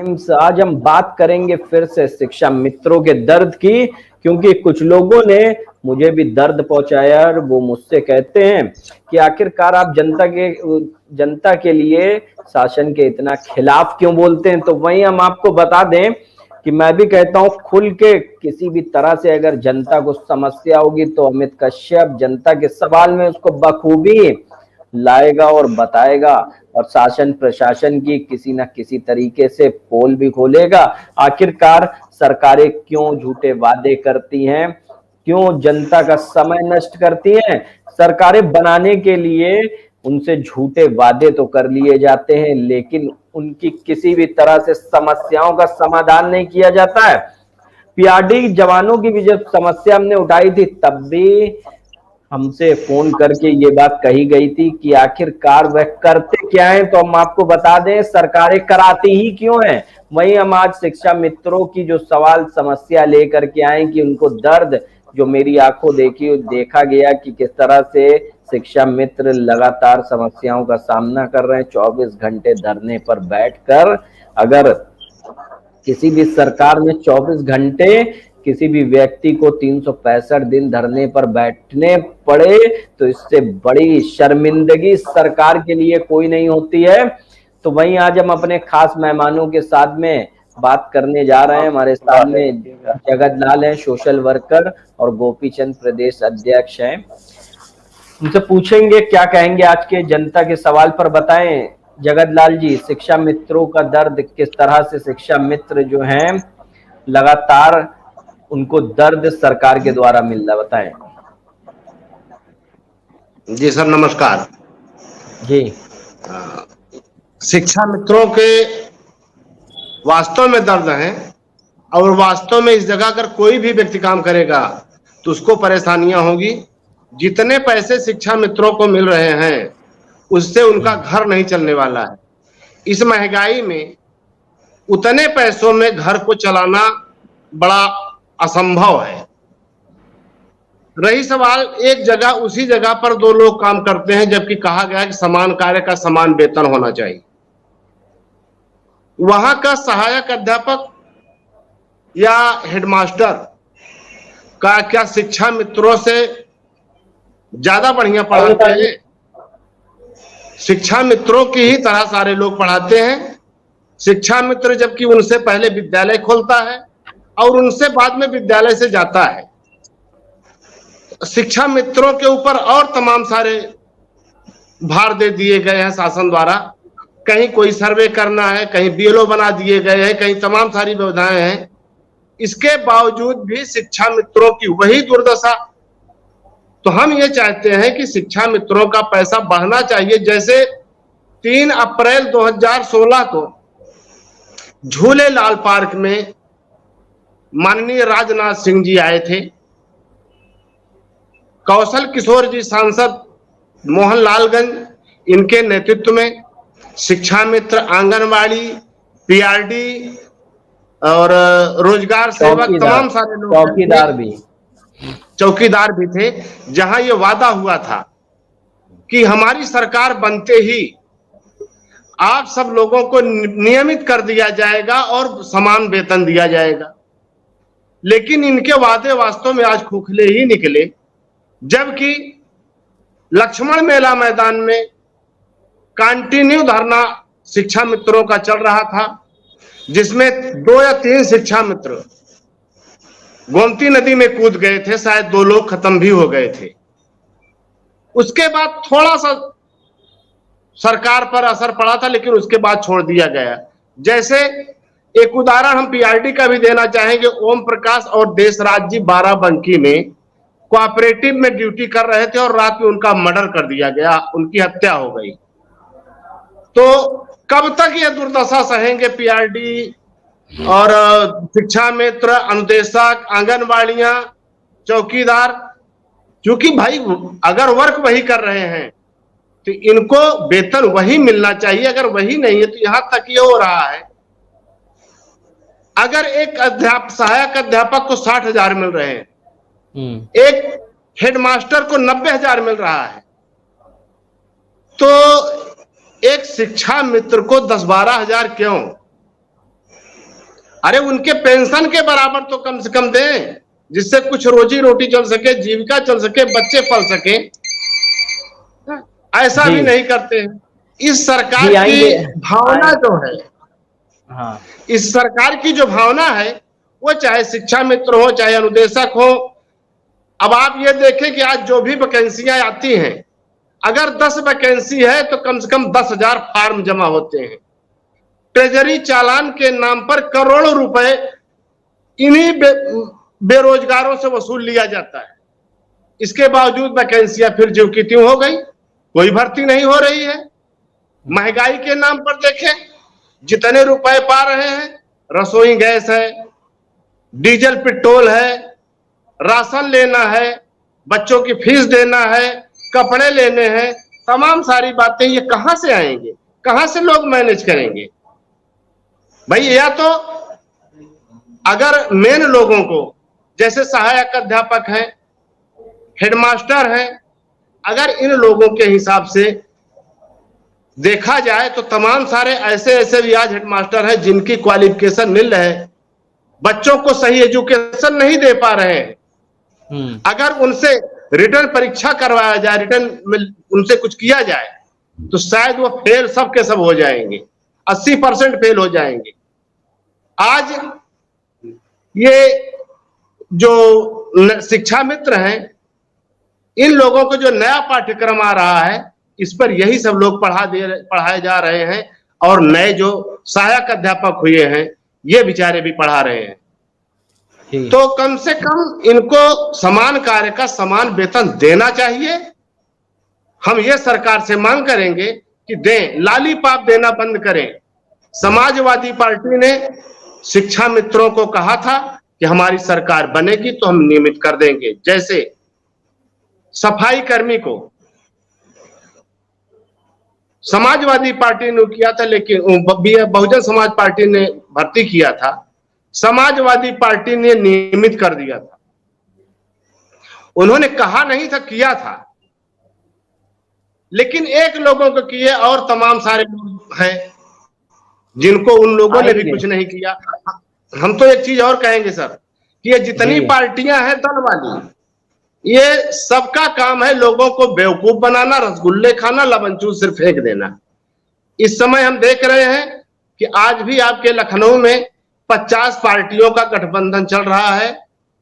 आज हम बात करेंगे फिर से शिक्षा मित्रों के दर्द की, क्योंकि कुछ लोगों ने मुझे भी दर्द पहुंचाया और वो मुझसे कहते हैं कि आखिरकार आप जनता के लिए शासन के इतना खिलाफ क्यों बोलते हैं। तो वहीं हम आपको बता दें कि मैं भी कहता हूं खुल के, किसी भी तरह से अगर जनता को समस्या होगी तो अमित कश्यप जनता के सवाल में उसको बखूबी लाएगा और बताएगा, और शासन प्रशासन की किसी न किसी तरीके से पोल भी खोलेगा। आखिरकार सरकारें क्यों झूठे वादे करती हैं, क्यों जनता का समय नष्ट करती हैं। सरकारें बनाने के लिए उनसे झूठे वादे तो कर लिए जाते हैं, लेकिन उनकी किसी भी तरह से समस्याओं का समाधान नहीं किया जाता है। पीआरडी जवानों की भी जब समस्या हमने उठाई थी, तब भी हमसे फोन करके ये बात कही गई थी कि आखिरकार वह करते क्या हैं। तो हम आपको बता दें, सरकारें कराती ही क्यों हैं। वहीं हम आज शिक्षा मित्रों की जो सवाल समस्या लेकर के आए कि उनको दर्द जो मेरी आंखों देखा गया कि किस तरह से शिक्षा मित्र लगातार समस्याओं का सामना कर रहे हैं 24 घंटे धरने पर बैठकर। अगर किसी भी सरकार में 24 घंटे किसी भी व्यक्ति को 365 दिन धरने पर बैठने पड़े तो इससे बड़ी शर्मिंदगी सरकार के लिए कोई नहीं होती है। तो वहीं आज हम अपने खास मेहमानों के साथ में बात करने जा रहे हैं। हमारे साथ में जगत लाल हैं, सोशल वर्कर, और गोपी चंद प्रदेश अध्यक्ष हैं। उनसे पूछेंगे क्या कहेंगे आज के जनता के सवाल पर। बताएं जगत लाल जी, शिक्षा मित्रों का दर्द किस तरह से, शिक्षा मित्र जो हैं लगातार उनको दर्द सरकार के द्वारा मिल रहा, बताएं। जी सर, नमस्कार जी। शिक्षा मित्रों के वास्तव में दर्द है, और वास्तव में इस जगह अगर कोई भी व्यक्ति काम करेगा तो उसको परेशानियां होगी। जितने पैसे शिक्षा मित्रों को मिल रहे हैं उससे उनका घर नहीं चलने वाला है। इस महंगाई में उतने पैसों में घर को चलाना बड़ा असंभव है। रही सवाल एक जगह, उसी जगह पर दो लोग काम करते हैं, जबकि कहा गया है कि समान कार्य का समान वेतन होना चाहिए। वहां का सहायक अध्यापक या हेडमास्टर का क्या शिक्षा मित्रों से ज्यादा बढ़िया पढ़ाते हैं? शिक्षा मित्रों की ही तरह सारे लोग पढ़ाते हैं। शिक्षा मित्र जबकि उनसे पहले विद्यालय खोलता है और उनसे बाद में विद्यालय से जाता है। शिक्षा मित्रों के ऊपर और तमाम सारे भार दे दिए गए हैं शासन द्वारा। कहीं कोई सर्वे करना है, कहीं बीएलओ बना दिए गए हैं, कहीं तमाम सारी व्यवस्थाएं हैं। इसके बावजूद भी शिक्षा मित्रों की वही दुर्दशा। तो हम ये चाहते हैं कि शिक्षा मित्रों का पैसा बढ़ना चाहिए। जैसे 3 अप्रैल 2016 को झूलेलाल पार्क में माननीय राजनाथ सिंह जी आए थे, कौशल किशोर जी सांसद मोहनलालगंज इनके नेतृत्व में शिक्षा मित्र, आंगनवाड़ी, पीआरडी और रोजगार सेवक तमाम सारे लोग, चौकीदार भी थे, जहां ये वादा हुआ था कि हमारी सरकार बनते ही आप सब लोगों को नियमित कर दिया जाएगा और समान वेतन दिया जाएगा। लेकिन इनके वादे वास्तव में आज खोखले ही निकले। जबकि लक्ष्मण मेला मैदान में कंटिन्यू धरना शिक्षा मित्रों का चल रहा था, जिसमें 2 या 3 शिक्षा मित्र गोमती नदी में कूद गए थे, शायद 2 लोग खत्म भी हो गए थे। उसके बाद थोड़ा सा सरकार पर असर पड़ा था, लेकिन उसके बाद छोड़ दिया गया। जैसे एक उदाहरण हम पीआरडी का भी देना चाहेंगे। ओम प्रकाश और देशराज जी बाराबंकी में कोऑपरेटिव में ड्यूटी कर रहे थे और रात में उनका मर्डर कर दिया गया, उनकी हत्या हो गई। तो कब तक ये दुर्दशा सहेंगे पीआरडी और शिक्षा मित्र, अनुदेशक, आंगनवाड़ियां, चौकीदार? क्योंकि भाई अगर वर्क वही कर रहे हैं तो इनको वेतन वही मिलना चाहिए। अगर वही नहीं है तो यहां तक ये हो रहा है, अगर एक सहायक अध्यापक को 60,000 मिल रहे हैं, एक हेडमास्टर को 90,000 मिल रहा है, तो एक शिक्षा मित्र को 10-12 हजार क्यों? अरे उनके पेंशन के बराबर तो कम से कम दें, जिससे कुछ रोजी रोटी चल सके, जीविका चल सके, बच्चे पल सके। ऐसा भी नहीं करते हैं। इस सरकार की भावना जो है, हाँ, इस सरकार की जो भावना है, वो चाहे शिक्षा मित्र हो, चाहे अनुदेशक हो। अब आप ये देखें कि आज जो भी वैकेंसियां आती हैं, अगर 10 वैकेंसी है तो कम से कम 10,000 फॉर्म जमा होते हैं। ट्रेजरी चालान के नाम पर करोड़ों रुपए इन्हीं बेरोजगारों से वसूल लिया जाता है। इसके बावजूद वैकेंसियां फिर ज्यों की त्यों हो गई, कोई भर्ती नहीं हो रही है। महंगाई के नाम पर देखें, जितने रुपए पा रहे हैं, रसोई गैस है, डीजल पेट्रोल है, राशन लेना है, बच्चों की फीस देना है, कपड़े लेने हैं, तमाम सारी बातें, ये कहां से आएंगे, कहां से लोग मैनेज करेंगे भाई? या तो अगर मेन लोगों को, जैसे सहायक अध्यापक हैं, हेडमास्टर हैं, अगर इन लोगों के हिसाब से देखा जाए तो तमाम सारे ऐसे ऐसे भी आज हेडमास्टर हैं जिनकी क्वालिफिकेशन मिल रहे हैं, बच्चों को सही एजुकेशन नहीं दे पा रहे हैं। अगर उनसे रिटर्न परीक्षा करवाया जाए, रिटर्न में उनसे कुछ किया जाए, तो शायद वो फेल सब के सब हो जाएंगे, 80% फेल हो जाएंगे। आज ये जो शिक्षा मित्र हैं, इन लोगों को जो नया पाठ्यक्रम आ रहा है, इस पर यही सब लोग पढ़ाए जा रहे हैं, और नए जो सहायक अध्यापक हुए हैं, ये बेचारे भी पढ़ा रहे हैं। तो कम से कम इनको समान कार्य का समान वेतन देना चाहिए। हम ये सरकार से मांग करेंगे कि दें, लालीपाप देना बंद करें। समाजवादी पार्टी ने शिक्षा मित्रों को कहा था कि हमारी सरकार बनेगी तो हम नियमित कर देंगे। जैसे सफाई कर्मी को समाजवादी पार्टी ने किया था, लेकिन बहुजन समाज पार्टी ने भर्ती किया था, समाजवादी पार्टी ने नियमित कर दिया था। उन्होंने कहा नहीं था, किया था, लेकिन एक लोगों को किए और तमाम सारे लोग हैं जिनको उन लोगों ने भी कुछ नहीं किया। हम तो एक चीज और कहेंगे सर, कि ये जितनी पार्टियां हैं दल वाली, ये सबका काम है लोगों को बेवकूफ बनाना, रसगुल्ले खाना, लवन चूस सिर्फ फेंक देना। इस समय हम देख रहे हैं कि आज भी आपके लखनऊ में 50 पार्टियों का गठबंधन चल रहा है,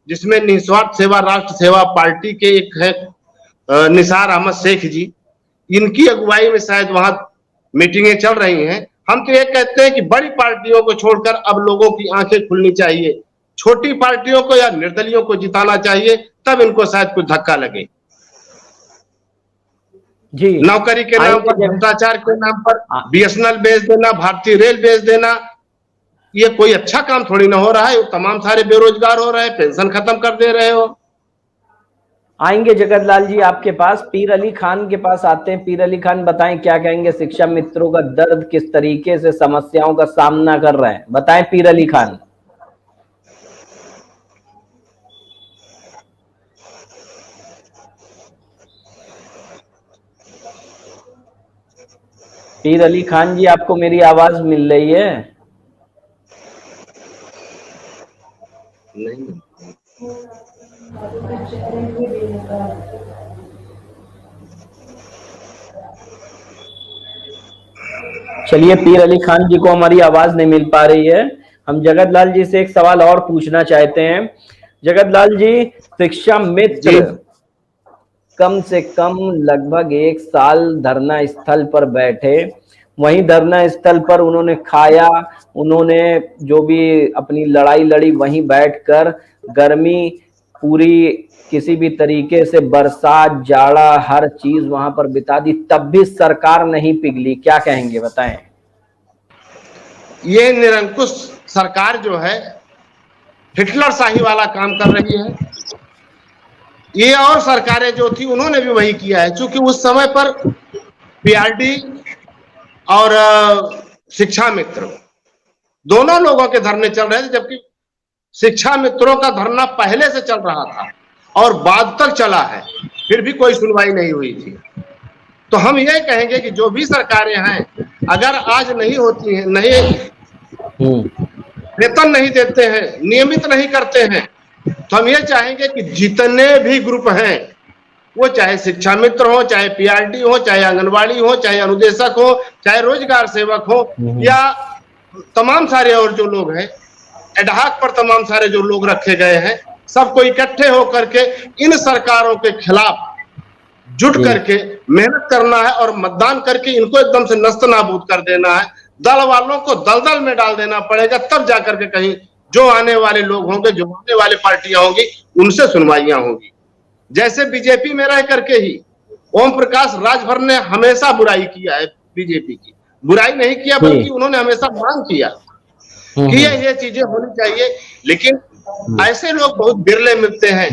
जिसमें निस्वार्थ सेवा राष्ट्र सेवा पार्टी के एक है निसार अहमद शेख जी, इनकी अगुवाई में शायद वहां मीटिंगें चल रही हैं। हम तो ये कहते हैं कि बड़ी पार्टियों को छोड़कर अब लोगों की आंखें खुलनी चाहिए, छोटी पार्टियों को या निर्दलियों को जिताना चाहिए, तब इनको शायद कुछ धक्का लगे। जी, नौकरी के नाम पर, भ्रष्टाचार के नाम पर बीएसएनएल बेच देना, भारतीय रेल बेच देना, ये कोई अच्छा काम थोड़ी ना हो रहा है। तमाम सारे बेरोजगार हो रहे हैं, पेंशन खत्म कर दे रहे हो। आएंगे जगत लाल जी आपके पास। पीर अली खान के पास आते हैं। पीर अली खान, बताएं क्या कहेंगे, शिक्षा मित्रों का दर्द किस तरीके से समस्याओं का सामना कर रहे हैं, बताएं पीर अली खान। पीर अली खान जी, आपको मेरी आवाज मिल रही है? नहीं। चलिए, पीर अली खान जी को हमारी आवाज नहीं मिल पा रही है। हम जगत लाल जी से एक सवाल और पूछना चाहते हैं। जगत लाल जी, शिक्षा मित्र कम से कम लगभग 1 साल धरना स्थल पर बैठे, वहीं धरना स्थल पर उन्होंने खाया, उन्होंने जो भी अपनी लड़ाई लड़ी वहीं बैठकर, गर्मी पूरी किसी भी तरीके से, बरसात जाड़ा हर चीज वहां पर बिता दी, तब भी सरकार नहीं पिघली। क्या कहेंगे, बताएं। ये निरंकुश सरकार जो है हिटलर शाही वाला काम कर रही है। ये और सरकारें जो थी उन्होंने भी वही किया है, क्योंकि उस समय पर पीआरडी और शिक्षा मित्र दोनों लोगों के धरने चल रहे थे, जबकि शिक्षा मित्रों का धरना पहले से चल रहा था और बाद तक चला है, फिर भी कोई सुनवाई नहीं हुई थी। तो हम ये कहेंगे कि जो भी सरकारें हैं, अगर आज नहीं होती हैं, नहीं वेतन नहीं देते हैं, नियमित नहीं करते हैं। तो हम ये चाहेंगे कि जितने भी ग्रुप हैं, वो चाहे शिक्षा मित्र हो, चाहे पीआरटी हो, चाहे आंगनबाड़ी हो, चाहे अनुदेशक हो, चाहे रोजगार सेवक हो, या तमाम सारे और जो लोग हैं एडहाक पर, तमाम सारे जो लोग रखे गए हैं, सबको इकट्ठे होकर के इन सरकारों के खिलाफ जुट करके मेहनत करना है और मतदान करके इनको एकदम से नस्त नाबूद कर देना है। दल वालों को दलदल में डाल देना पड़ेगा, तब जाकर के कहीं जो आने वाले लोग होंगे, जो आने वाली पार्टियां होंगी, उनसे सुनवाइयां होंगी। जैसे बीजेपी में रह करके ही ओम प्रकाश राजभर ने हमेशा बुराई किया है, बीजेपी की बुराई नहीं किया, बल्कि उन्होंने हमेशा मांग किया कि ये चीजें होनी चाहिए। लेकिन ऐसे लोग बहुत बिरले मिलते हैं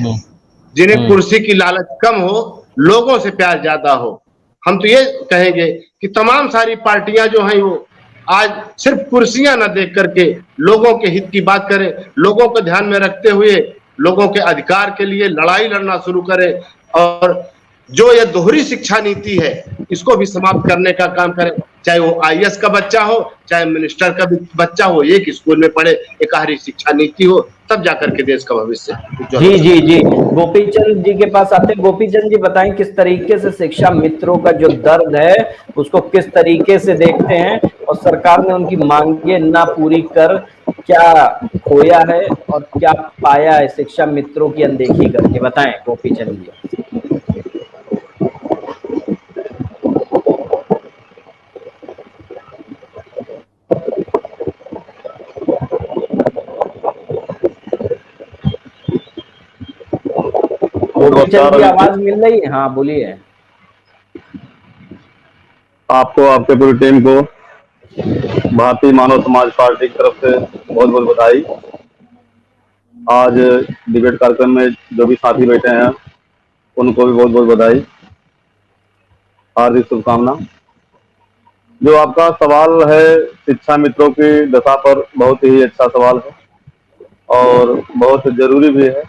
जिन्हें कुर्सी की लालच कम हो, लोगों से प्यार ज्यादा हो। हम तो ये कहेंगे कि तमाम सारी पार्टियां जो हैं वो आज सिर्फ कुर्सियां न देख करके लोगों के हित की बात करें, लोगों को ध्यान में रखते हुए लोगों के अधिकार के लिए लड़ाई लड़ना शुरू करें, और जो ये दोहरी शिक्षा नीति है इसको भी समाप्त करने का काम करें। चाहे वो आईएएस का बच्चा हो, चाहे मिनिस्टर का बच्चा हो, एक स्कूल में पढ़े, एकाहरी शिक्षा नीति हो, तब जाकर के देश का भविष्य। जी जी जी, गोपीचंद जी के पास आते हैं। गोपीचंद जी बताएं किस तरीके से शिक्षा मित्रों का जो दर्द है उसको किस तरीके से देखते हैं, और सरकार ने उनकी मांगे ना पूरी कर क्या खोया है और क्या पाया है शिक्षा मित्रों की अनदेखी करके, बताएं गोपीचंद जी। गोपीचंद जी आवाज मिल रही है? हाँ बोलिए। आपको, आपके पूरी टीम को भारतीय मानव समाज पार्टी की तरफ से बहुत बहुत बधाई। आज डिबेट कार्यक्रम में जो भी साथी बैठे हैं उनको भी बहुत बहुत बधाई, हार्दिक शुभकामना। जो आपका सवाल है शिक्षा मित्रों की दशा पर, बहुत ही अच्छा सवाल है और बहुत जरूरी भी है।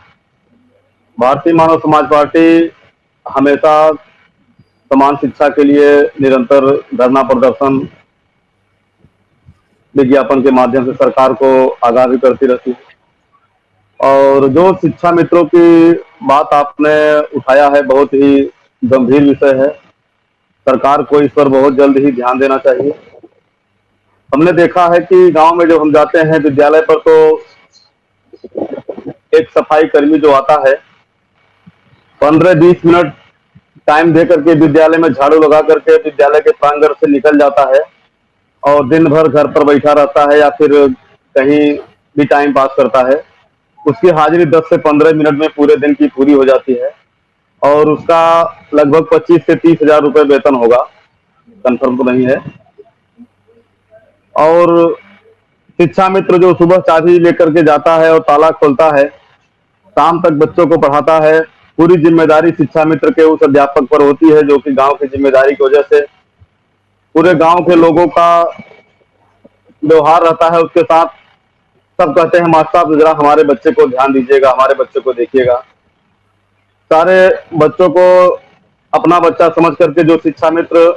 भारतीय मानव समाज पार्टी हमेशा समान शिक्षा के लिए निरंतर धरना प्रदर्शन, विज्ञापन के माध्यम से सरकार को आगाह भी करती रहती है। और जो शिक्षा मित्रों की बात आपने उठाया है, बहुत ही गंभीर विषय है। सरकार को इस पर बहुत जल्द ही ध्यान देना चाहिए। हमने देखा है कि गांव में जब हम जाते हैं विद्यालय पर, तो एक सफाई कर्मी जो आता है 15-20 मिनट टाइम दे करके विद्यालय में झाड़ू लगा करके विद्यालय के प्रांगण से निकल जाता है और दिन भर घर पर बैठा रहता है या फिर कहीं भी टाइम पास करता है। उसकी हाजिरी 10 से 15 मिनट में पूरे दिन की पूरी हो जाती है और उसका लगभग 25 से 30 हजार रुपए वेतन होगा, कंफर्म तो नहीं है। और शिक्षा मित्र जो सुबह चाबी लेकर के जाता है और ताला खोलता है, शाम तक बच्चों को पढ़ाता है, पूरी जिम्मेदारी शिक्षा मित्र के उस अध्यापक पर होती है, जो कि गांव की जिम्मेदारी की वजह से पूरे गांव के लोगों का व्यवहार रहता है उसके साथ। सब कहते हैं मास्टर साहब जरा हमारे बच्चे को ध्यान दीजिएगा, हमारे बच्चे को देखिएगा। सारे बच्चों को अपना बच्चा समझ करके जो शिक्षा मित्र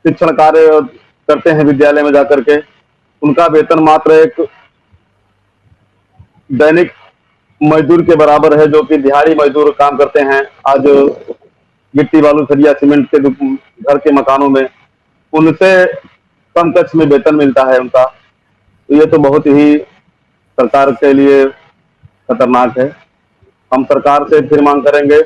शिक्षण कार्य करते हैं विद्यालय में जाकर के, उनका वेतन मात्र एक दैनिक मजदूर के बराबर है, जो कि दिहाड़ी मजदूर काम करते हैं। आज गिट्टी बालू सरिया सीमेंट के घर के मकानों में उनसे कम कक्ष में वेतन मिलता है उनका। तो ये तो बहुत ही सरकार के लिए खतरनाक है। हम सरकार से फिर मांग करेंगे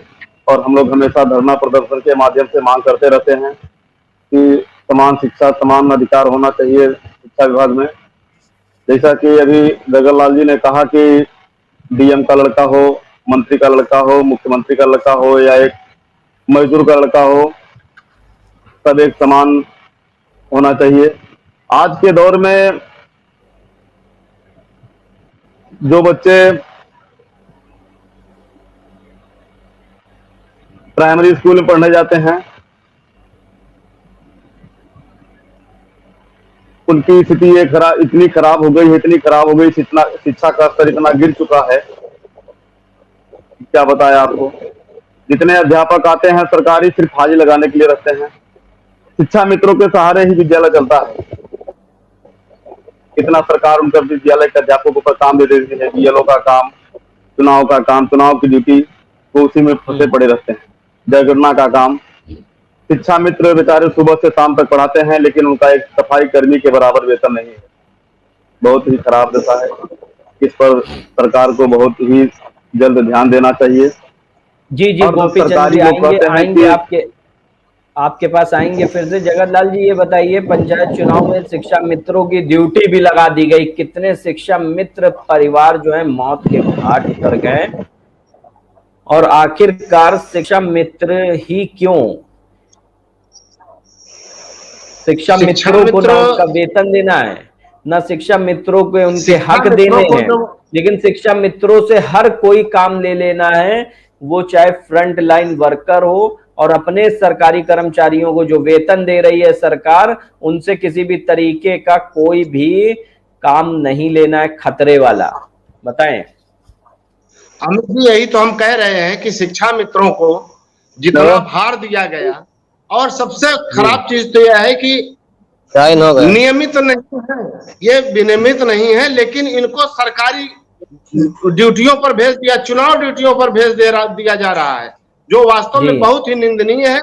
और हम लोग हमेशा धरना प्रदर्शन के माध्यम से मांग करते रहते हैं कि समान शिक्षा, समान अधिकार होना चाहिए शिक्षा विभाग में। जैसा कि अभी गगनलाल जी ने कहा कि डीएम का लड़का हो, मंत्री का लड़का हो, मुख्यमंत्री का लड़का हो या एक मजदूर का लड़का हो, सब एक समान होना चाहिए। आज के दौर में जो बच्चे प्राइमरी स्कूल में पढ़ने जाते हैं उनकी स्थिति इतनी खराब हो गई है, इतनी खराब हो गई, शिक्षा का स्तर इतना गिर चुका है, क्या बताया आपको। जितने अध्यापक आते हैं सरकारी सिर्फ हाजिरी लगाने के लिए रहते हैं। शिक्षा मित्रों के सहारे ही विद्यालय चलता है। कितना सरकार उनका विद्यालय के अध्यापकों पर काम दे देती है, बीएलओ का काम, चुनाव का काम, चुनाव की ड्यूटी, वो उसी में फंसे पड़े रहते हैं। जनगणना का काम, शिक्षा मित्र बेचारे सुबह से शाम तक पढ़ाते हैं, लेकिन उनका एक सफाई कर्मी के बराबर वेतन नहीं है। बहुत ही खराब दशा है। इस पर सरकार को बहुत ही जल्द ध्यान देना चाहिए। जी जी, और गोपी चंद सरकारी जी लोग आएंगे कहते हैं आएंगे कि आपके पास आएंगे फिर से। जगत लाल जी, ये बताइए, पंचायत चुनाव में शिक्षा मित्रों की ड्यूटी भी लगा दी गई, कितने शिक्षा मित्र परिवार जो है मौत के घाट उतर गए, और आखिरकार शिक्षा मित्र ही क्यों? शिक्षा मित्रों को ना उनका वेतन देना है, ना शिक्षा मित्रों को उनके हक देने हैं, लेकिन शिक्षा मित्रों से हर कोई काम ले लेना है, वो चाहे फ्रंट लाइन वर्कर हो, और अपने सरकारी कर्मचारियों को जो वेतन दे रही है सरकार, उनसे किसी भी तरीके का कोई भी काम नहीं लेना है खतरे वाला। बताएं। अमित जी, यही तो हम कह रहे हैं कि शिक्षा मित्रों को जितना भार दिया गया, और सबसे खराब चीज तो यह है कि नियमित नहीं है, ये विनियमित नहीं है, लेकिन इनको सरकारी ड्यूटियों पर भेज दिया, चुनाव ड्यूटियों पर भेज दिया जा रहा है, जो वास्तव में बहुत ही निंदनीय है।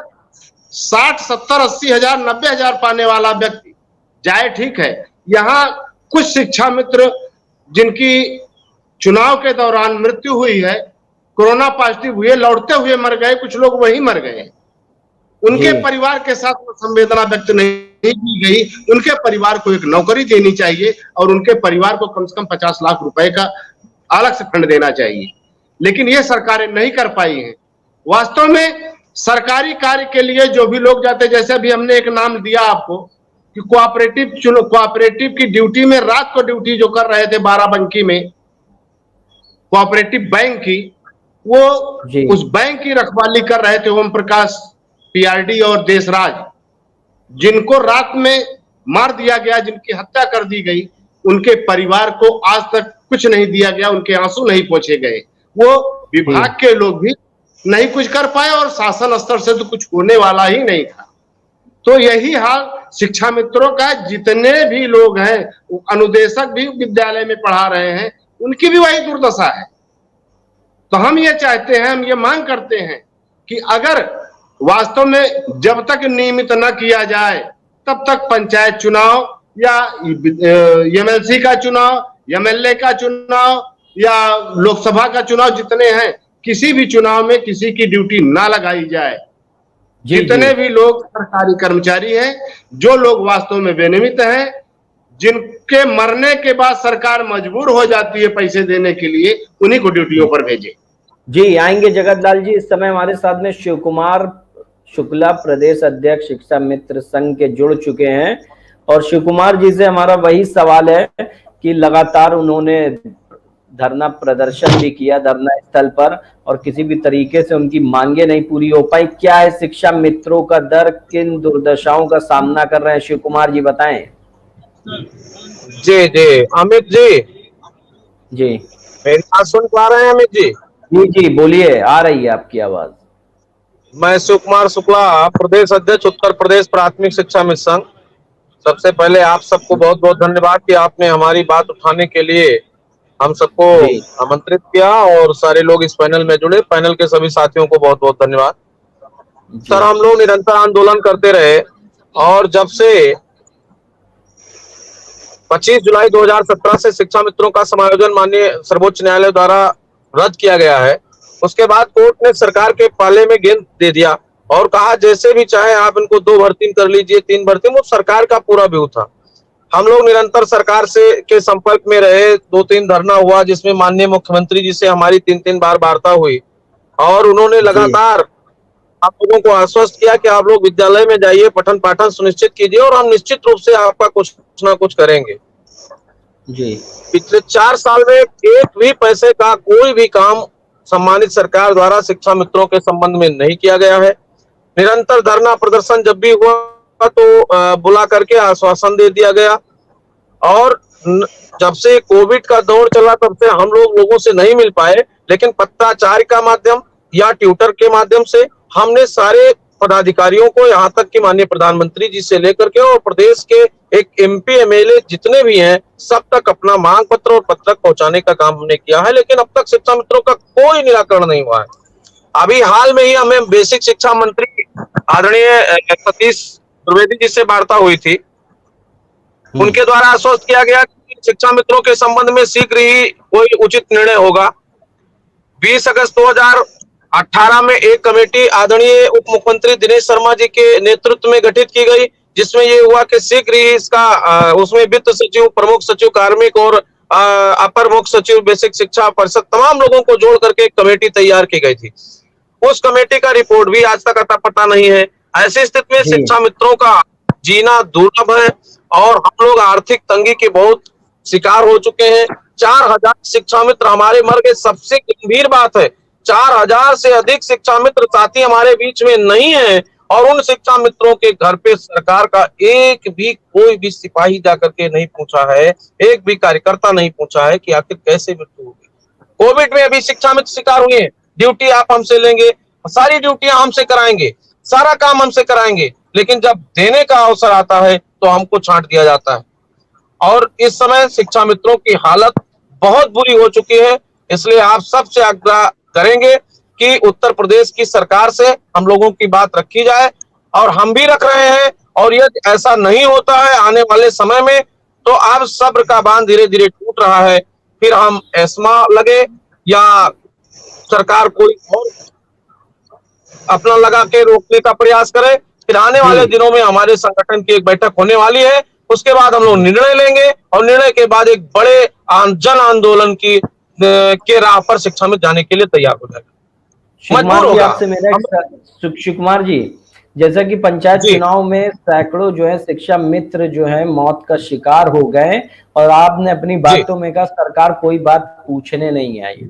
60, 70, 80 हजार, 90 हजार पाने वाला व्यक्ति जाए, ठीक है। यहाँ कुछ शिक्षा मित्र जिनकी चुनाव के दौरान मृत्यु हुई है, कोरोना पॉजिटिव हुए, लौटते हुए मर गए, कुछ लोग वहीं मर गए, उनके परिवार के साथ संवेदना व्यक्त नहीं की गई। उनके परिवार को एक नौकरी देनी चाहिए, और उनके परिवार को कम से कम 50 लाख रुपए का अलग से फंड देना चाहिए, लेकिन ये सरकारें नहीं कर पाई हैं। वास्तव में सरकारी कार्य के लिए जो भी लोग जाते, जैसे अभी हमने एक नाम दिया आपको कि कोऑपरेटिव की ड्यूटी में, रात को ड्यूटी जो कर रहे थे बाराबंकी में कोऑपरेटिव बैंक की, वो उस बैंक की रखवाली कर रहे थे ओम प्रकाश पीआरडी और देशराज, जिनको रात में मार दिया गया, जिनकी हत्या कर दी गई, उनके परिवार को आज तक कुछ नहीं दिया गया, उनके आंसू नहीं पोंछे गए। वो विभाग के लोग भी नहीं कुछ कर पाए, और शासन स्तर से तो कुछ होने वाला ही नहीं था। तो यही हाल शिक्षा मित्रों का, जितने भी लोग हैं, अनुदेशक भी विद्यालय में पढ़ा रहे हैं, उनकी भी वही दुर्दशा है। तो हम ये चाहते हैं, हम ये मांग करते हैं कि अगर वास्तव में जब तक नियमित न किया जाए, तब तक पंचायत चुनाव या एमएलसी का चुनाव, एमएलए का चुनाव या लोकसभा का चुनाव, जितने हैं, किसी भी चुनाव में किसी की ड्यूटी ना लगाई जाए। जितने भी लोग सरकारी कर्मचारी हैं, जो लोग वास्तव में बेनियमित हैं, जिनके मरने के बाद सरकार मजबूर हो जाती है पैसे देने के लिए, उन्हीं को ड्यूटियों पर भेजे। जी आएंगे जगत लाल जी। इस समय हमारे साथ में शिव कुमार शुक्ला, प्रदेश अध्यक्ष शिक्षा मित्र संघ के, जुड़ चुके हैं, और शिव कुमार जी से हमारा वही सवाल है कि लगातार उन्होंने धरना प्रदर्शन भी किया धरना स्थल पर, और किसी भी तरीके से उनकी मांगे नहीं पूरी हो पाई। क्या है शिक्षा मित्रों का दर, किन दुर्दशाओं का सामना कर रहे हैं, शिव कुमार जी बताएं। जी जी अमित जी, मेरी बात सुन पा रहे हैं अमित जी? जी जी बोलिए, आ रही है आपकी आवाज। मैं शिव कुमार शुक्ला, प्रदेश अध्यक्ष उत्तर प्रदेश प्राथमिक शिक्षा मित्र संघ। सबसे पहले आप सबको बहुत बहुत धन्यवाद कि आपने हमारी बात उठाने के लिए हम सबको आमंत्रित किया, और सारे लोग इस पैनल में जुड़े। पैनल के सभी साथियों को बहुत बहुत धन्यवाद। सर, हम लोग निरंतर आंदोलन करते रहे, और जब से 25 जुलाई 2017 से शिक्षा मित्रों का समायोजन माननीय सर्वोच्च न्यायालय द्वारा रद्द किया गया है, उसके बाद कोर्ट ने सरकार के पाले में गेंद दे दिया और कहा जैसे भी चाहे आप इनको 2 भर्ती कर लीजिए, 3 भर्ती। वो सरकार का पूरा व्यू था। हम लोग निरंतर सरकार से के संपर्क में रहे, 2-3 धरना हुआ, जिसमें माननीय मुख्यमंत्री जी से हमारी 3-3 बार वार्ता हुई, और उन्होंने लगातार आप लोगों को आश्वस्त किया कि आप लोग विद्यालय में जाइए, पठन पाठन सुनिश्चित कीजिए, और हम निश्चित रूप से आपका कुछ ना कुछ करेंगे। जी पिछले 4 साल में एक भी पैसे का कोई भी काम सम्मानित सरकार द्वारा शिक्षा मित्रों के संबंध में नहीं किया गया है। निरंतर धरना प्रदर्शन जब भी हुआ तो बुला करके आश्वासन दे दिया गया, और जब से कोविड का दौर चला तब से हम लोगों से नहीं मिल पाए, लेकिन पत्राचार का माध्यम या ट्विटर के माध्यम से हमने सारे पदाधिकारियों को, यहाँ तक कि माननीय प्रधानमंत्री जी से लेकर के और प्रदेश के एक MP MLA जितने भी हैं, सब तक अपना मांग पत्र और पत्रक पहुंचाने का काम हमने किया है, लेकिन अब तक शिक्षा मित्रों का कोई निराकरण नहीं हुआ है। अभी हाल में ही हमें बेसिक शिक्षा मंत्री आदरणीय सतीश द्विवेदी जी से वार्ता हुई थी। उनके द्वारा आश्वस्त किया गया कि शिक्षा मित्रों के संबंध में शीघ्र ही कोई उचित निर्णय होगा। 20 अगस्त 2018 में एक कमेटी आदरणीय उप मुख्यमंत्री दिनेश शर्मा जी के नेतृत्व में गठित की गई, जिसमें ये हुआ कि शीघ्र ही इसका उसमें वित्त सचिव, प्रमुख सचिव कार्मिक और अपर मुख्य सचिव बेसिक शिक्षा परिषद तमाम लोगों को जोड़ करके एक कमेटी तैयार की गई थी। उस कमेटी का रिपोर्ट भी आज तक अता पता नहीं है। ऐसी स्थिति में शिक्षा मित्रों का जीना दुर्लभ है और हम लोग आर्थिक तंगी के बहुत शिकार हो चुके हैं। 4000 शिक्षा मित्र हमारे मर गए। सबसे गंभीर बात है, 4000 से अधिक शिक्षा मित्र साथी हमारे बीच में नहीं है और उन शिक्षा मित्रों के घर पे सरकार का एक भी कोई भी सिपाही जाकर के नहीं पूछा है, एक भी कार्यकर्ता नहीं पूछा है कि आखिर कैसे मृत्यु होगी। कोविड में अभी शिक्षा मित्र शिकार हुए हैं। ड्यूटी आप हमसे लेंगे, सारी ड्यूटियां हमसे कराएंगे, सारा काम हमसे कराएंगे, लेकिन जब देने का अवसर आता है तो हमको छांट दिया जाता है। और इस समय शिक्षा मित्रों की हालत बहुत बुरी हो चुकी है। इसलिए आप सबसे आग्रह करेंगे कि उत्तर प्रदेश की सरकार से हम लोगों की बात रखी जाए और हम भी रख रहे हैं। और यदि ऐसा नहीं होता है आने वाले समय में तो अब सब्र का बांध धीरे धीरे टूट रहा है, फिर हम एस्मा लगे या सरकार कोई और अपना लगा के रोकने का प्रयास करे। फिर आने वाले दिनों में हमारे संगठन की एक बैठक होने वाली है, उसके बाद हम लोग निर्णय लेंगे और निर्णय के बाद एक बड़े जन आंदोलन की के राह पर शिक्षा में जाने के लिए तैयार हो जाएगा। मजबूर होगा। आपसे मेरा शिव कुमार जी, जैसा कि पंचायत चुनाव में सैकड़ों जो है शिक्षा मित्र जो है मौत का शिकार हो गए और आपने अपनी बातों में कहा सरकार कोई बात पूछने नहीं आई,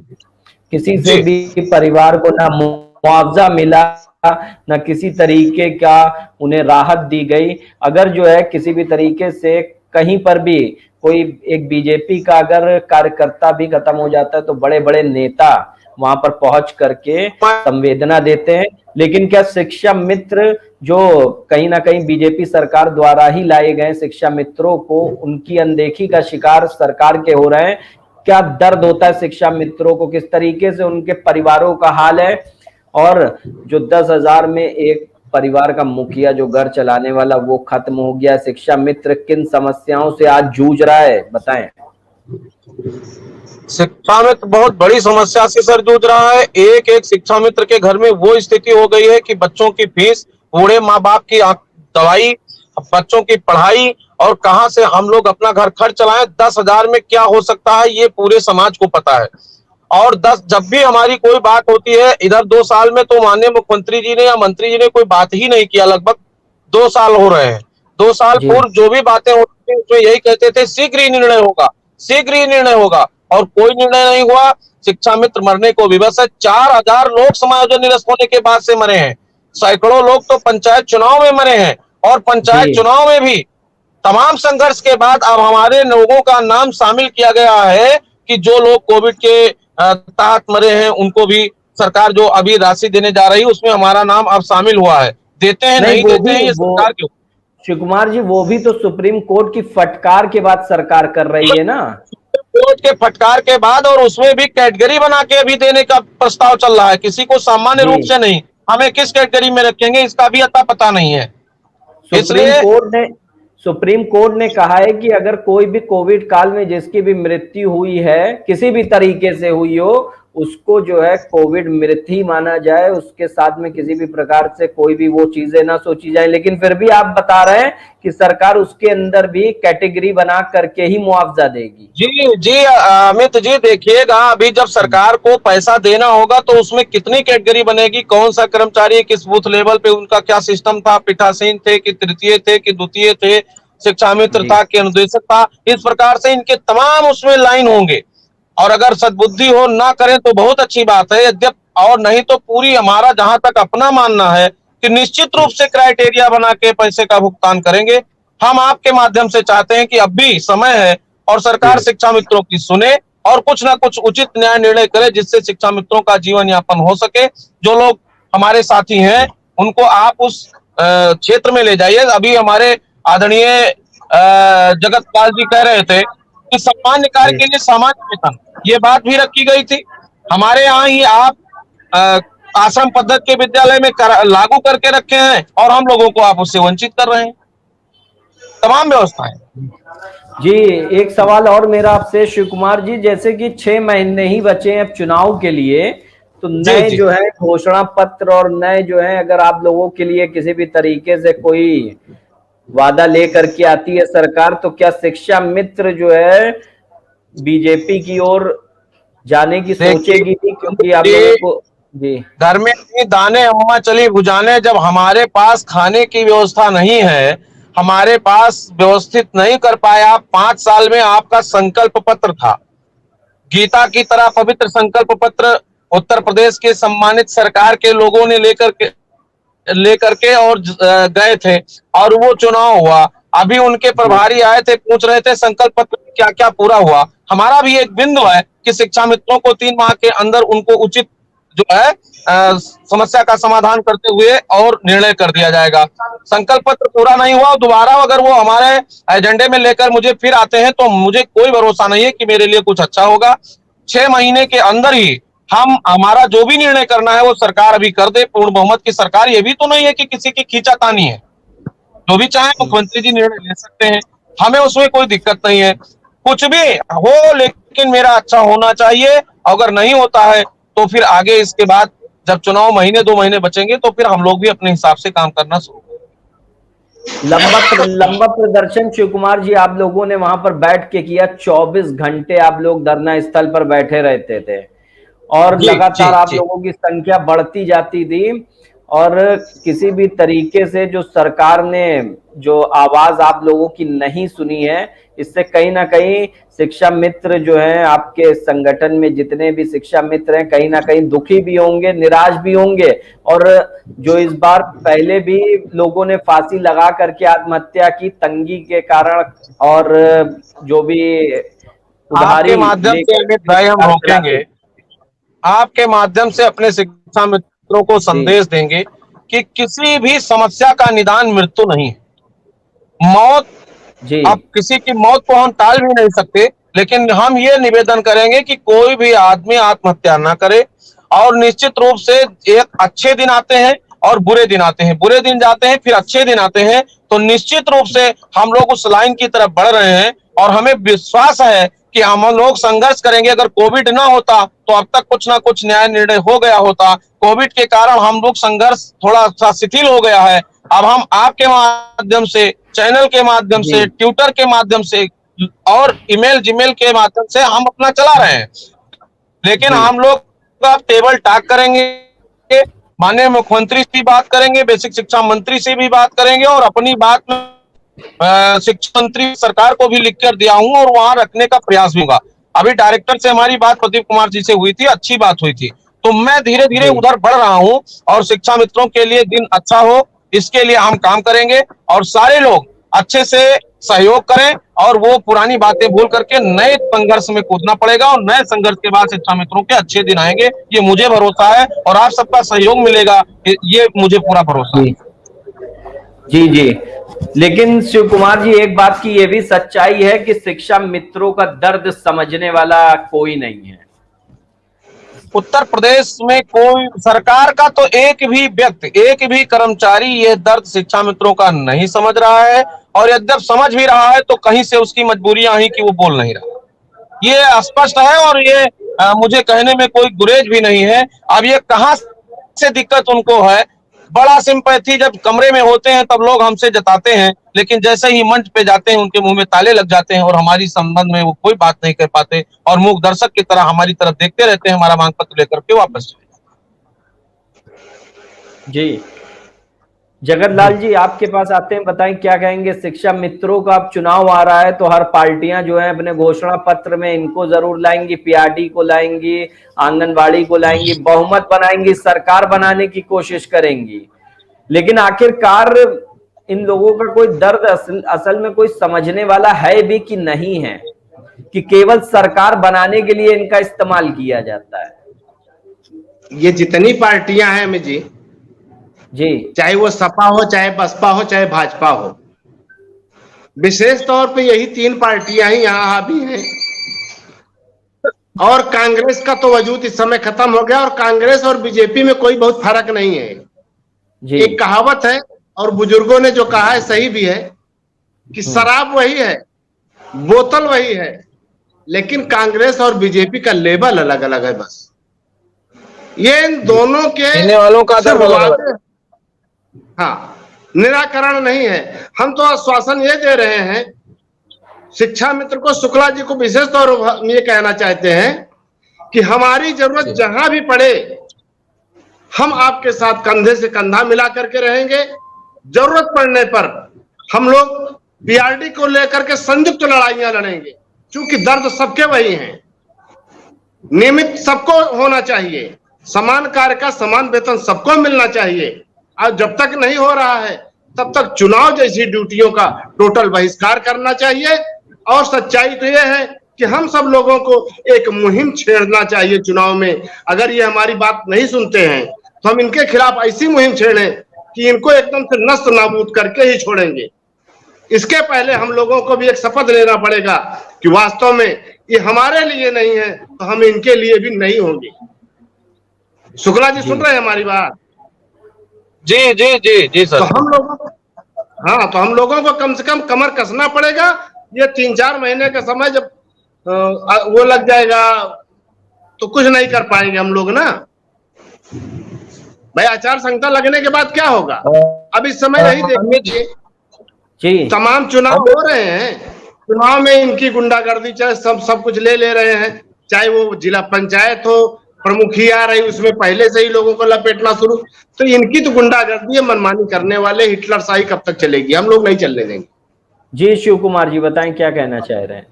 किसी से भी परिवार को ना मुआवजा मिला न किसी तरीके का उन्हें राहत दी गई। अगर जो है किसी भी तरीके से कहीं पर भी कोई एक बीजेपी का अगर कार्यकर्ता भी खत्म हो जाता है तो बड़े बड़े नेता वहां पर पहुंच करके संवेदना देते हैं, लेकिन क्या शिक्षा मित्र जो कहीं ना कहीं बीजेपी सरकार द्वारा ही लाए गए शिक्षा मित्रों को उनकी अनदेखी का शिकार सरकार के हो रहे हैं? क्या दर्द होता है शिक्षा मित्रों को, किस तरीके से उनके परिवारों का हाल है? और जो 10,000 में एक परिवार का मुखिया जो घर चलाने वाला वो खत्म हो गया, शिक्षा मित्र किन समस्याओं से आज जूझ रहा है बताएं। शिक्षा मित्र बहुत बड़ी समस्या से सर जूझ रहा है। एक एक शिक्षा मित्र के घर में वो स्थिति हो गई है कि बच्चों की फीस, बूढ़े माँ बाप की दवाई, बच्चों की पढ़ाई और कहां से हम लोग अपना घर खर्च चलाएं। 10,000 में क्या हो सकता है ये पूरे समाज को पता है। और जब भी हमारी कोई बात होती है, इधर 2 साल में तो माननीय मुख्यमंत्री जी ने या मंत्री जी ने कोई बात ही नहीं किया। लगभग 2 साल हो रहे हैं। 2 साल पूर्व जो भी बातें होती थी उसमें यही कहते थे शीघ्र ही निर्णय होगा, शीघ्र ही निर्णय होगा, और कोई निर्णय नहीं हुआ। शिक्षा मित्र मरने को विवश है। 4000 लोग समायोजन निरस्त होने के बाद से मरे हैं। सैकड़ों लोग तो पंचायत चुनाव में मरे हैं और पंचायत चुनाव में भी तमाम संघर्ष के बाद अब हमारे लोगों का नाम शामिल किया गया है कि जो लोग कोविड के तहत मरे हैं उनको भी सरकार जो अभी राशि देने जा रही है उसमें हमारा नाम अब शामिल हुआ है। देते हैं नहीं देते हैं ये सरकार क्यों? शिव कुमार जी, वो भी तो सुप्रीम कोर्ट की फटकार के बाद सरकार कर रही है ना। कोर्ट के फटकार के बाद, और उसमें भी कैटेगरी बना के अभी देने का प्रस्ताव चल रहा है। किसी को सामान्य रूप से नहीं, हमें किस कैटेगरी में रखेंगे इसका भी अता पता नहीं है। सुप्रीम कोर्ट ने कहा है कि अगर कोई भी कोविड काल में जिसकी भी मृत्यु हुई है, किसी भी तरीके से हुई हो, उसको जो है कोविड मृत्यु ही माना जाए, उसके साथ में किसी भी प्रकार से कोई भी वो चीजें ना सोची जाए। लेकिन फिर भी आप बता रहे हैं कि सरकार उसके अंदर भी कैटेगरी बना करके ही मुआवजा देगी। जी अमित जी, देखिएगा अभी जब सरकार को पैसा देना होगा तो उसमें कितनी कैटेगरी बनेगी, कौन सा कर्मचारी किस बूथ लेवल पे उनका क्या सिस्टम था, पीठासीन थे कि तृतीय थे कि द्वितीय थे, शिक्षा मित्र था कि अनुदेशक था, इस प्रकार से इनके तमाम उसमें लाइन होंगे। और अगर सद्बुद्धि हो ना करें तो बहुत अच्छी बात है, यद्यप और नहीं तो पूरी हमारा जहां तक अपना मानना है कि निश्चित रूप से क्राइटेरिया बना के पैसे का भुगतान करेंगे। हम आपके माध्यम से चाहते हैं कि अब भी समय है और सरकार शिक्षा मित्रों की सुने और कुछ ना कुछ उचित न्याय निर्णय करे जिससे शिक्षा मित्रों का जीवन यापन हो सके। जो लोग हमारे साथी हैं उनको आप उस क्षेत्र में ले जाइए। अभी हमारे आदरणीय जगत पाल जी कह रहे थे कि सामान्य कार्य के लिए सामान्य वेतन, ये बात भी रखी गई थी। हमारे यहाँ ही आप आश्रम पद्धति के विद्यालय में लागू करके रखे हैं और हम लोगों को आप उससे वंचित कर रहे हैं, तमाम व्यवस्थाएं। जी, एक सवाल और मेरा आपसे शिव कुमार जी, जैसे कि 6 महीने ही बचे हैं अब चुनाव के लिए, तो नए जो है घोषणा पत्र और नए जो है, अगर आप लोगों के लिए किसी भी तरीके से कोई वादा लेकर के आती है सरकार, तो क्या शिक्षा मित्र जो है बीजेपी की ओर जाने की सोचेगी? क्योंकि आप लोगों को जी घर में दाने अम्मा चली भुजाने, जब हमारे पास खाने की व्यवस्था नहीं है, हमारे पास व्यवस्थित नहीं कर पाया। 5 साल में आपका संकल्प पत्र था, गीता की तरह पवित्र संकल्प पत्र उत्तर प्रदेश के सम्मानित सरकार के लोगों ने लेकर के और गए थे और वो चुनाव हुआ। अभी उनके प्रभारी आए थे, पूछ रहे थे संकल्प पत्र क्या क्या पूरा हुआ। हमारा भी एक बिंदु है कि शिक्षा मित्रों को 3 माह के अंदर उनको उचित जो है समस्या का समाधान करते हुए और निर्णय कर दिया जाएगा। संकल्प पत्र पूरा नहीं हुआ, दोबारा अगर वो हमारे एजेंडे में लेकर मुझे फिर आते हैं तो मुझे कोई भरोसा नहीं है कि मेरे लिए कुछ अच्छा होगा। 6 महीने के अंदर ही हम हमारा जो भी निर्णय करना है वो सरकार अभी कर दे। पूर्ण बहुमत की सरकार, ये भी तो नहीं है कि किसी की खींचातानी है, जो भी चाहे मुख्यमंत्री जी निर्णय ले सकते हैं, हमें उसमें कोई दिक्कत नहीं है। कुछ भी हो लेकिन मेरा अच्छा होना चाहिए। अगर नहीं होता है तो फिर आगे इसके बाद जब चुनाव महीने 2 महीने बचेंगे तो फिर हम लोग भी अपने हिसाब से काम करना शुरू करेंगे। लंबा प्रदर्शन शिव कुमार जी आप लोगों ने वहां पर बैठ के किया, 24 घंटे आप लोग धरना स्थल पर बैठे रहते थे और लगातार आप लोगों की संख्या बढ़ती जाती थी और किसी भी तरीके से जो सरकार ने जो आवाज आप लोगों की नहीं सुनी है, इससे कहीं ना कहीं शिक्षा मित्र जो हैं आपके संगठन में जितने भी शिक्षा मित्र हैं कहीं ना कहीं दुखी भी होंगे, निराश भी होंगे। और जो इस बार पहले भी लोगों ने फांसी लगा करके आत्महत्या की तंगी के कारण और जो भी आपके माध्यम से अमित भाई हम रोकेंगे, आपके माध्यम से अपने शिक्षा मित्रों को संदेश देंगे कि किसी भी समस्या का निदान मृत्यु नहीं है। मौत, अब किसी की मौत को हम टाल भी नहीं सकते, लेकिन हम ये निवेदन करेंगे कि कोई भी आदमी आत्महत्या ना करे। और निश्चित रूप से एक अच्छे दिन आते हैं और बुरे दिन आते हैं, बुरे दिन जाते हैं फिर अच्छे दिन आते हैं, तो निश्चित रूप से हम लोग उस लाइन की तरफ बढ़ रहे हैं और हमें विश्वास है कि हम लोग संघर्ष करेंगे। अगर कोविड ना होता तो अब तक कुछ ना कुछ न्याय निर्णय हो गया होता। कोविड के कारण हम लोग संघर्ष थोड़ा सा शिथिल हो गया है। अब हम आपके माध्यम से, चैनल के माध्यम से, ट्विटर के माध्यम से और ईमेल जीमेल के माध्यम से हम अपना चला रहे हैं, लेकिन हम लोग अब टेबल टॉक करेंगे, माननीय मुख्यमंत्री से भी बात करेंगे, बेसिक शिक्षा मंत्री से भी बात करेंगे और अपनी बात में शिक्षा मंत्री सरकार को भी लिखकर दिया हूं और वहां रखने का प्रयास भी होगा। अभी डायरेक्टर से हमारी बात प्रदीप कुमार जी से हुई थी, अच्छी बात हुई थी, तो मैं धीरे धीरे उधर बढ़ रहा हूं और शिक्षा मित्रों के लिए दिन अच्छा हो इसके लिए हम काम करेंगे और सारे लोग अच्छे से सहयोग करें और वो पुरानी बातें भूल करके नए संघर्ष में कूदना पड़ेगा और नए संघर्ष के बाद शिक्षा मित्रों के अच्छे दिन आएंगे, ये मुझे भरोसा है और आप सबका सहयोग मिलेगा, ये मुझे पूरा भरोसा है। जी जी, लेकिन शिव कुमार जी एक बात की ये भी सच्चाई है कि शिक्षा मित्रों का दर्द समझने वाला कोई नहीं है। उत्तर प्रदेश में कोई सरकार का तो एक भी व्यक्ति, एक भी कर्मचारी ये दर्द शिक्षा मित्रों का नहीं समझ रहा है और यद्यप समझ भी रहा है तो कहीं से उसकी मजबूरियां ही कि वो बोल नहीं रहा, ये स्पष्ट है और ये मुझे कहने में कोई गुरेज भी नहीं है। अब ये कहां से दिक्कत उनको है, बड़ा सिंपैथी जब कमरे में होते हैं तब लोग हमसे जताते हैं, लेकिन जैसे ही मंच पे जाते हैं उनके मुंह में ताले लग जाते हैं और हमारी संबंध में वो कोई बात नहीं कर पाते और मूक दर्शक की तरह हमारी तरफ देखते रहते हैं, हमारा मांग पत्र लेकर के वापस। जी जगत लाल जी आपके पास आते हैं, बताएं क्या कहेंगे। शिक्षा मित्रों का अब चुनाव आ रहा है तो हर पार्टियां जो है अपने घोषणा पत्र में इनको जरूर लाएंगी, पीआरडी को लाएंगी, आंगनबाड़ी को लाएंगी, बहुमत बनाएंगी, सरकार बनाने की कोशिश करेंगी, लेकिन आखिरकार इन लोगों का कोई दर्द असल में कोई समझने वाला है भी कि नहीं है, कि केवल सरकार बनाने के लिए इनका इस्तेमाल किया जाता है। ये जितनी पार्टियां हैं अमित जी, जी चाहे वो सपा हो, चाहे बसपा हो, चाहे भाजपा हो। विशेष तौर पे यही तीन पार्टियां ही यहाँ हावी हैं। और कांग्रेस का तो वजूद इस समय खत्म हो गया, और कांग्रेस और बीजेपी में कोई बहुत फर्क नहीं है। जी एक कहावत है, और बुजुर्गों ने जो कहा है सही भी है, कि शराब वही है, बोतल वही है, लेकिन कांग्रेस और बीजेपी का लेवल अलग अलग है। बस ये इन दोनों के पीने वालों का सिर्फ दर्द अलग अलग। वादे, हाँ, निराकरण नहीं है। हम तो आश्वासन ये दे रहे हैं, शिक्षा मित्र को, शुक्ला जी को विशेष तौर पर ये कहना चाहते हैं कि हमारी जरूरत जहां भी पड़े, हम आपके साथ कंधे से कंधा मिला करके रहेंगे। जरूरत पड़ने पर हम लोग बीआरडी को लेकर के संयुक्त लड़ाइयां लड़ेंगे, क्योंकि दर्द सबके वही हैं। नियमित सबको होना चाहिए, समान कार्य का समान वेतन सबको मिलना चाहिए। और जब तक नहीं हो रहा है, तब तक चुनाव जैसी ड्यूटियों का टोटल बहिष्कार करना चाहिए। और सच्चाई तो यह है कि हम सब लोगों को एक मुहिम छेड़ना चाहिए चुनाव में। अगर ये हमारी बात नहीं सुनते हैं, तो हम इनके खिलाफ ऐसी मुहिम छेड़ें कि इनको एकदम से नष्ट नाबूद करके ही छोड़ेंगे। इसके पहले हम लोगों को भी एक शपथ लेना पड़ेगा कि वास्तव में ये हमारे लिए नहीं है, तो हम इनके लिए भी नहीं होंगे। शुक्ला जी सुन रहे हैं हमारी बात? जी जी जी जी तो सर। हम लोगों को, हाँ, तो हम लोगों को कम से कम कमर कसना पड़ेगा। ये 3-4 महीने का समय जब वो लग जाएगा, तो कुछ नहीं कर पाएंगे हम लोग ना भाई। आचार संहिता लगने के बाद क्या होगा? अब इस समय यही देखिए, जी तमाम चुनाव हो रहे हैं, चुनाव में इनकी गुंडागर्दी चाहे सब कुछ ले रहे हैं। चाहे वो जिला पंचायत हो, प्रमुखी आ रही, उसमें पहले से ही लोगों को लपेटना शुरू। तो इनकी तो गुंडागर्दी है, मनमानी करने वाले, हिटलर शाही कब तक चलेगी? हम लोग नहीं चलने देंगे। जी शिव कुमार जी बताएं, क्या कहना चाह रहे हैं?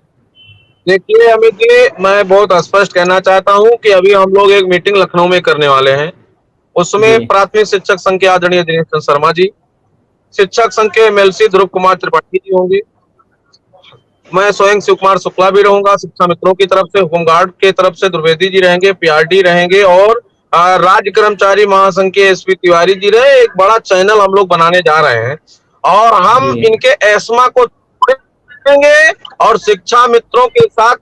देखिए अमित जी, मैं बहुत स्पष्ट कहना चाहता हूं कि अभी हम लोग एक मीटिंग लखनऊ में करने वाले हैं। उसमें जी प्राथमिक शिक्षक संघ के आदरणीय दिनेश चंद्र शर्मा जी, शिक्षक संघ के एमएलसी ध्रुव कुमार त्रिपाठी जी होंगे, मैं स्वयं शिव कुमार शुक्ला भी रहूंगा, शिक्षा मित्रों की तरफ से, होमगार्ड की तरफ से द्विवेदी जी रहेंगे, पीआरडी रहेंगे, और राज्य कर्मचारी महासंघ के एसपी तिवारी जी रहे। एक बड़ा चैनल हम लोग बनाने जा रहे हैं, और हम जी इनके एस्मा को देंगे, और शिक्षा मित्रों के साथ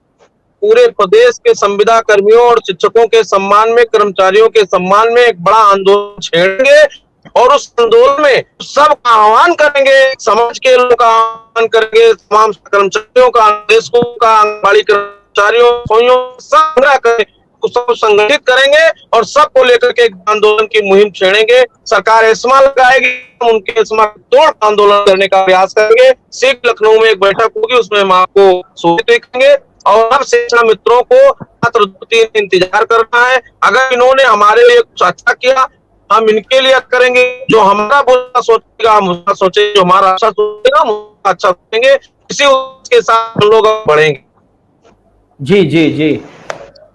पूरे प्रदेश के संविदा कर्मियों और शिक्षकों के सम्मान में, कर्मचारियों के सम्मान में एक बड़ा आंदोलन छेड़ेंगे। और उस आंदोलन में सबका आह्वान करेंगे, समाज के लोगों का आह्वान करेंगे, तमाम कर्मचारियों का, देशों का, आंगनबाड़ी कर्मचारियों, सब संगठित करेंगे, और सबको लेकर के एक आंदोलन की मुहिम छेड़ेंगे। सरकार एस्मा लगाएगी, हम उनके एस्मा तोड़ आंदोलन करने का प्रयास करेंगे। शीघ्र लखनऊ में एक बैठक होगी, उसमें हम आपको सूचित करेंगे। और अब शिक्षा मित्रों को मात्र 2-3 दिन इंतजार करना है। अगर इन्होंने हमारे लिए कुछ अच्छा किया, हम इनके लिए करेंगे। जो हमारा बुरा सोचेगा हम उसका सोचेंगे, जो हमारा अच्छा सोचेगा हम उसका अच्छा सोचेंगे। इसी के साथ हम लोग बढ़ेंगे। जी जी जी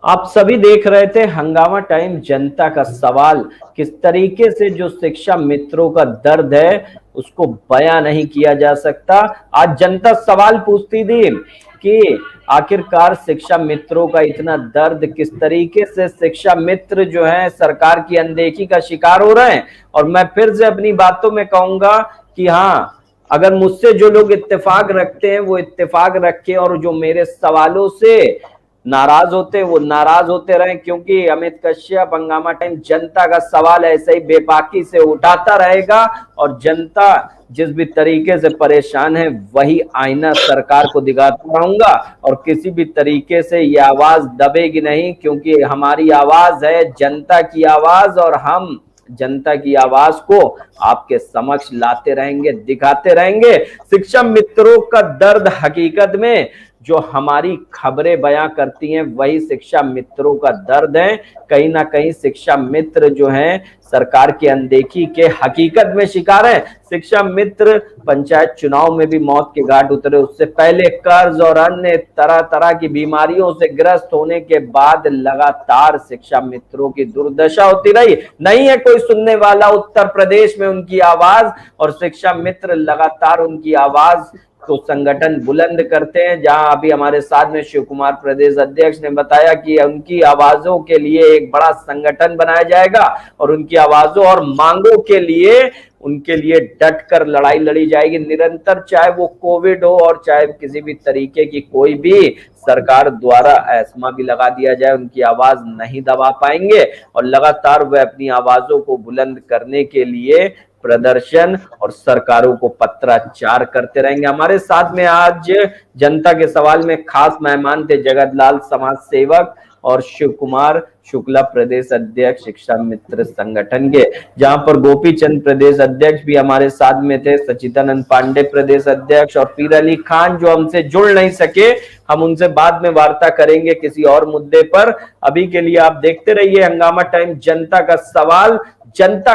आप सभी देख रहे थे हंगामा टाइम, जनता का सवाल। किस तरीके से जो शिक्षा मित्रों का दर्द है उसको बयां नहीं किया जा सकता। आज जनता सवाल पूछती थी कि आखिरकार शिक्षा मित्रों का इतना दर्द, किस तरीके से शिक्षा मित्र जो है सरकार की अनदेखी का शिकार हो रहे हैं। और मैं फिर से अपनी बातों में कहूंगा कि हाँ, अगर मुझसे जो लोग इत्तेफाक रखते हैं वो इत्तेफाक रखे, और जो मेरे सवालों से नाराज होते वो नाराज होते रहे, क्योंकि अमित कश्यप हंगामा टाइम जनता का सवाल ऐसे ही बेबाकी से उठाता रहेगा। और जनता जिस भी तरीके से परेशान है वही आईना सरकार को दिखाता रहूंगा, और किसी भी तरीके से ये आवाज दबेगी नहीं, क्योंकि हमारी आवाज है जनता की आवाज, और हम जनता की आवाज को आपके समक्ष लाते रहेंगे, दिखाते रहेंगे। शिक्षा मित्रों का दर्द हकीकत में जो हमारी खबरें बयां करती हैं वही शिक्षा मित्रों का दर्द है। कहीं ना कहीं शिक्षा मित्र जो हैं सरकार की अनदेखी के हकीकत में शिकार है। शिक्षा मित्र पंचायत चुनाव में भी मौत के घाट उतरे, उससे पहले कर्ज और अन्य तरह तरह की बीमारियों से ग्रस्त होने के बाद लगातार शिक्षा मित्रों की दुर्दशा होती रही। नहीं है कोई सुनने वाला उत्तर प्रदेश में उनकी आवाज, और शिक्षा मित्र लगातार उनकी आवाज को संगठन बुलंद करते हैं। जहां अभी हमारे साथ में शिव कुमार प्रदेश अध्यक्ष ने बताया कि उनकी आवाजों के लिए एक बड़ा संगठन बनाया जाएगा और उनकी आवाजों और मांगों के लिए उनके लिए डट कर लड़ाई लड़ी जाएगी निरंतर, चाहे वो कोविड हो और चाहे किसी भी तरीके की कोई भी सरकार द्वारा एस्मा भी लगा दिया जाए, उनकी आवाज नहीं दबा पाएंगे और लगातार वे अपनी आवाजों को बुलंद करने के लिए प्रदर्शन और सरकारों को पत्राचार करते रहेंगे। हमारे साथ में आज जनता के सवाल में खास मेहमान थे जगतलाल समाज सेवक और शिव कुमार शुक्ला प्रदेश अध्यक्ष शिक्षा मित्र संगठन के, जहां पर गोपी चंद प्रदेश अध्यक्ष भी हमारे साथ में थे, सचिदानंद पांडे प्रदेश अध्यक्ष और पीर अली खान जो हमसे जुड़ नहीं सके, हम उनसे बाद में वार्ता करेंगे किसी और मुद्दे पर। अभी के लिए आप देखते रहिए हंगामा टाइम। जनता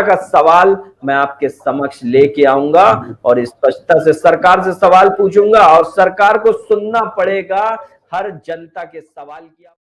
का सवाल मैं आपके समक्ष लेके आऊंगा और स्पष्टता से सरकार से सवाल पूछूंगा और सरकार को सुनना पड़ेगा हर जनता के सवाल की।